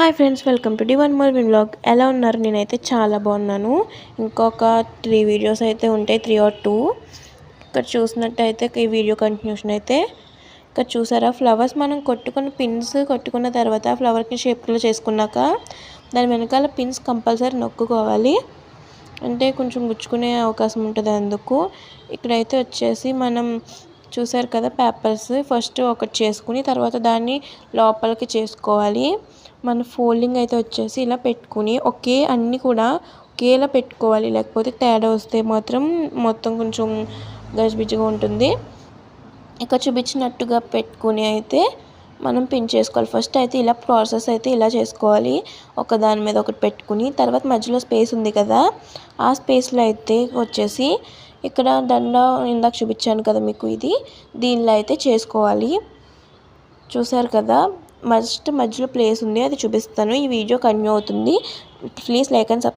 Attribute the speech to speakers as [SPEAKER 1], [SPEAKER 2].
[SPEAKER 1] Hi friends, welcome to one more vlog. ఎలా ఉన్నారు? నేనైతే చాలా బాగున్నాను. ఇంకొక 3 వీడియోస్ అయితే ఉంటాయి, 3 or 2. ఇక్కడ చూసినట్టయితే ఈ వీడియో కంటిన్యూషన్ అయితే ఇక్కడ చూసారా, ఫ్లవర్స్ మనం పిన్స్ కొట్టుకున్న తర్వాత ఫ్లవర్కి షేప్లో చేసుకున్నాక దాని వెనకాల పిన్స్ కంపల్సరీ నొక్కుకోవాలి. అంటే కొంచెం గుచ్చుకునే అవకాశం ఉంటుంది. అందుకు ఇక్కడైతే వచ్చేసి మనం చూసారు కదా, పేపర్స్ ఫస్ట్ ఒకటి చేసుకుని తర్వాత దాన్ని లోపలికి చేసుకోవాలి. మన ఫోల్డింగ్ అయితే వచ్చేసి ఇలా పెట్టుకుని అన్నీ కూడా ఒకేలా పెట్టుకోవాలి. లేకపోతే తేడా వస్తే మాత్రం మొత్తం కొంచెం గజిబిజిగా ఉంటుంది. ఇక్కడ చూపించినట్టుగా పెట్టుకుని అయితే మనం పిన్ చేసుకోవాలి. ఫస్ట్ అయితే ఇలా ప్రాసెస్ అయితే ఇలా చేసుకోవాలి. దాని మీద ఒకటి పెట్టుకుని తర్వాత మధ్యలో స్పేస్ ఉంది కదా, ఆ స్పేస్లో అయితే వచ్చేసి ఇక్కడ దండ ఇందాక చూపించాను కదా మీకు, దీనిలో అయితే చేసుకోవాలి. చూసారు కదా, మధ్యలో ప్లేస్ ఉంది, అది చూపిస్తాను. ఈ వీడియో కంటిన్యూ అవుతుంది. Please like and subscribe.